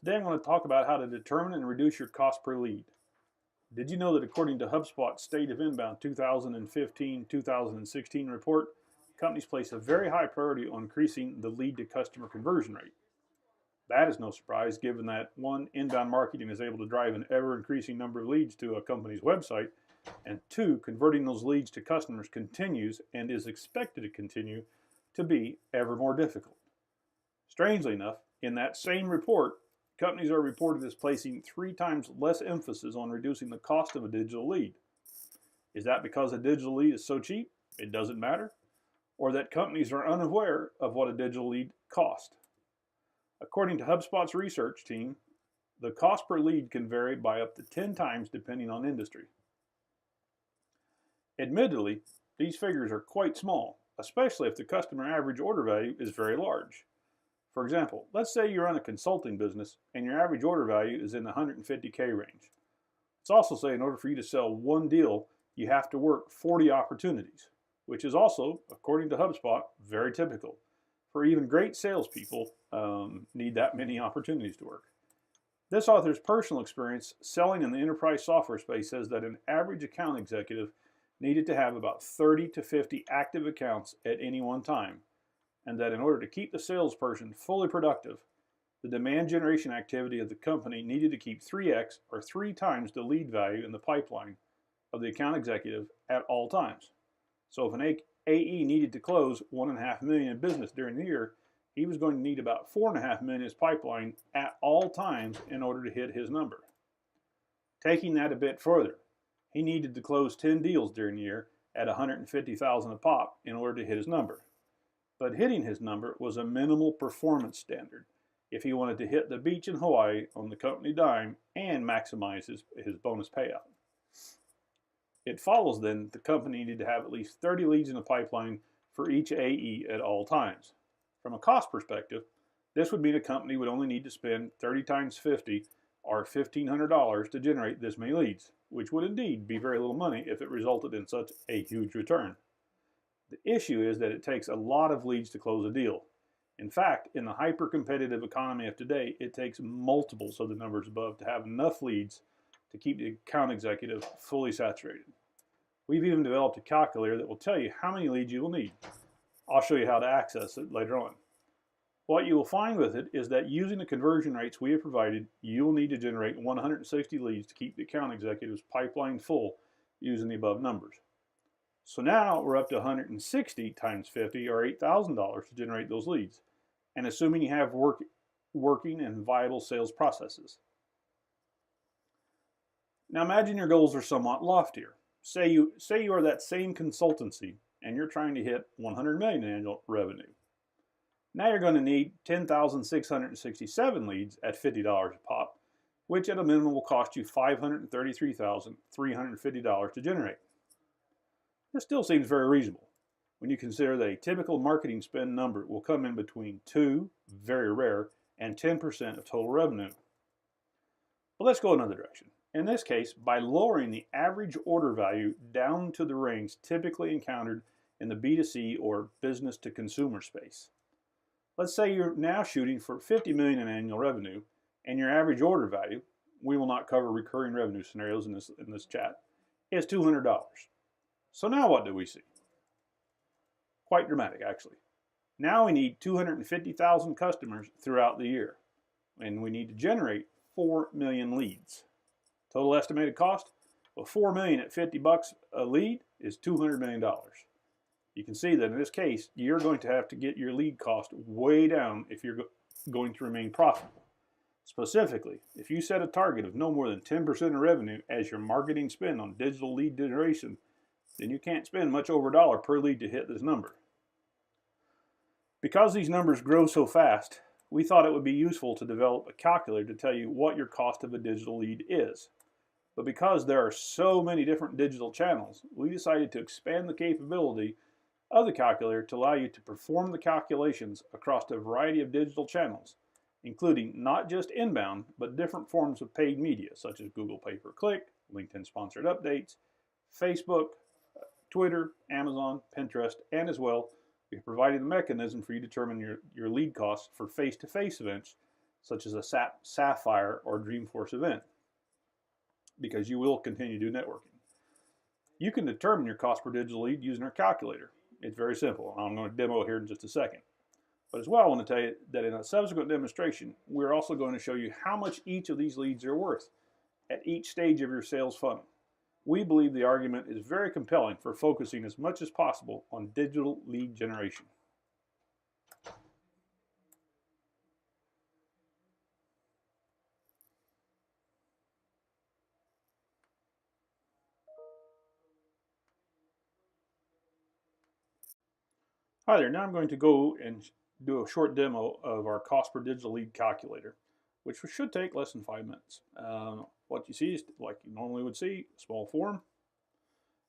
Today I want to talk about how to determine and reduce your cost per lead. Did you know that according to HubSpot's State of Inbound 2015-2016 report, companies place a very high priority on increasing the lead to customer conversion rate? That is no surprise given that one, inbound marketing is able to drive an ever-increasing number of leads to a company's website, and two, converting those leads to customers continues and is expected to continue to be ever more difficult. Strangely enough, in that same report, companies are reported as placing 3 times less emphasis on reducing the cost of a digital lead. Is that because a digital lead is so cheap it doesn't matter? Or that companies are unaware of what a digital lead costs? According to HubSpot's research team, the cost per lead can vary by up to 10 times depending on industry. Admittedly, these figures are quite small, especially if the customer average order value is very large. For example, let's say you run a consulting business and your average order value is in the 150K range. Let's also say in order for you to sell one deal, you have to work 40 opportunities, which is also, according to HubSpot, very typical. For even great salespeople need that many opportunities to work. This author's personal experience selling in the enterprise software space says that an average account executive needed to have about 30 to 50 active accounts at any one time, and that in order to keep the salesperson fully productive, the demand generation activity of the company needed to keep 3x or 3 times the lead value in the pipeline of the account executive at all times. So if an AE needed to close $1.5 million in business during the year, he was going to need about $4.5 million in his pipeline at all times in order to hit his number. Taking that a bit further, he needed to close 10 deals during the year at $150,000 a pop in order to hit his number. But hitting his number was a minimal performance standard if he wanted to hit the beach in Hawaii on the company dime and maximize his bonus payout. It follows then that the company needed to have at least 30 leads in the pipeline for each AE at all times. From a cost perspective, this would mean a company would only need to spend 30 times 50 or $1,500 to generate this many leads, which would indeed be very little money if it resulted in such a huge return. The issue is that it takes a lot of leads to close a deal. In fact, in the hyper-competitive economy of today, it takes multiples of the numbers above to have enough leads to keep the account executive fully saturated. We've even developed a calculator that will tell you how many leads you will need. I'll show you how to access it later on. What you will find with it is that using the conversion rates we have provided, you will need to generate 160 leads to keep the account executive's pipeline full using the above numbers. So now we're up to 160 times 50 or $8,000 to generate those leads, and assuming you have working and viable sales processes. Now imagine your goals are somewhat loftier. Say you are that same consultancy and you're trying to hit 100 million in annual revenue. Now you're going to need 10,667 leads at $50 a pop, which at a minimum will cost you $533,350 to generate. This still seems very reasonable when you consider that a typical marketing spend number will come in between 2, very rare, and 10% of total revenue. But let's go another direction. In this case, by lowering the average order value down to the range typically encountered in the B2C or business to consumer space. Let's say you're now shooting for 50 million in annual revenue and your average order value, we will not cover recurring revenue scenarios in this chat, is $200. So now what do we see? Quite dramatic, actually. Now we need 250,000 customers throughout the year, and we need to generate 4 million leads. Total estimated cost? Well, 4 million at $50 a lead is $200 million. You can see that in this case, you're going to have to get your lead cost way down if you're going to remain profitable. Specifically, if you set a target of no more than 10% of revenue as your marketing spend on digital lead generation, then you can't spend much over $1 per lead to hit this number. Because these numbers grow so fast, we thought it would be useful to develop a calculator to tell you what your cost of a digital lead is. But because there are so many different digital channels, we decided to expand the capability of the calculator to allow you to perform the calculations across a variety of digital channels, including not just inbound, but different forms of paid media, such as Google Pay-Per-Click, LinkedIn Sponsored Updates, Facebook, Twitter, Amazon, Pinterest, and as well, we've provided a mechanism for you to determine your lead costs for face-to-face events such as a Sapphire or Dreamforce event, because you will continue to do networking. You can determine your cost per digital lead using our calculator. It's very simple. I'm going to demo it here in just a second. But as well, I want to tell you that in a subsequent demonstration, we're also going to show you how much each of these leads are worth at each stage of your sales funnel. We believe the argument is very compelling for focusing as much as possible on digital lead generation. Hi there, now I'm going to go and do a short demo of our cost per digital lead calculator, which should take less than 5 minutes. What you see is like you normally would see, a small form,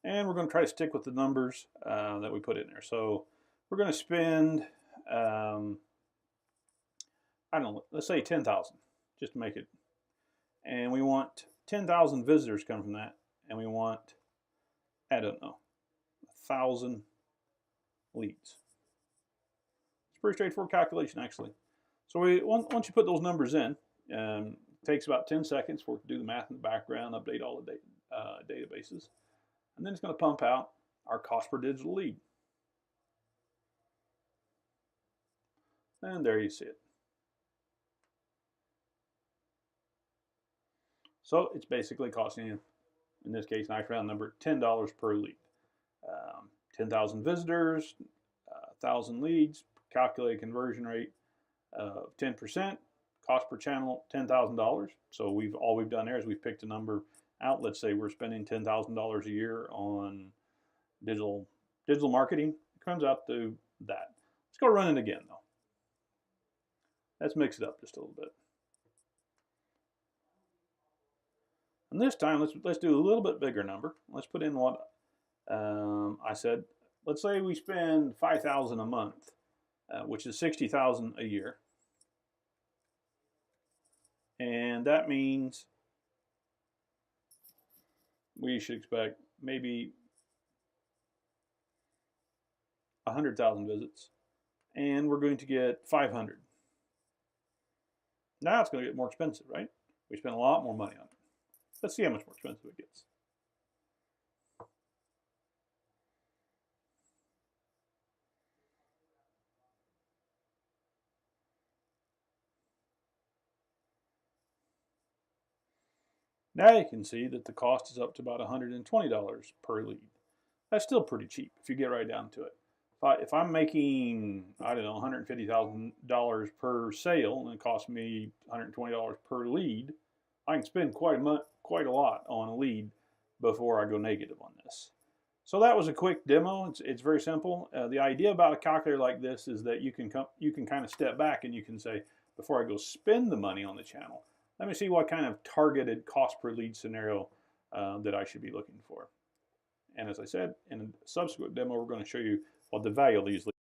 and we're going to try to stick with the numbers that we put in there. So we're going to spend, I don't know, let's say 10,000, just to make it, and we want 10,000 visitors come from that, and we want, I don't know, 1,000 leads. It's a pretty straightforward calculation, actually. So once you put those numbers in, it takes about 10 seconds for it to do the math in the background, update all the databases, and then it's going to pump out our cost per digital lead. And there you see it. So it's basically costing you, in this case, nice round number, $10 per lead. 10,000 visitors, 1,000 leads, calculated conversion rate of 10%, cost per channel $10,000. So all we've done there is we've picked a number out. Let's say we're spending $10,000 a year on digital marketing. It comes out to that. Let's go run it again though. Let's mix it up just a little bit. And this time, let's do a little bit bigger number. Let's put in what I said. Let's say we spend $5,000 a month, which is $60,000 a year, and that means we should expect maybe 100,000 visits, and we're going to get 500. Now it's going to get more expensive, right? We spend a lot more money on it. Let's see how much more expensive it gets. Now you can see that the cost is up to about $120 per lead. That's still pretty cheap if you get right down to it. If I'm making, I don't know, $150,000 per sale and it costs me $120 per lead, I can spend quite a lot on a lead before I go negative on this. So that was a quick demo. It's very simple. The idea about a calculator like this is that you can kind of step back and you can say, before I go spend the money on the channel, let me see what kind of targeted cost per lead scenario that I should be looking for. And as I said, in a subsequent demo, we're going to show you what the value of these leads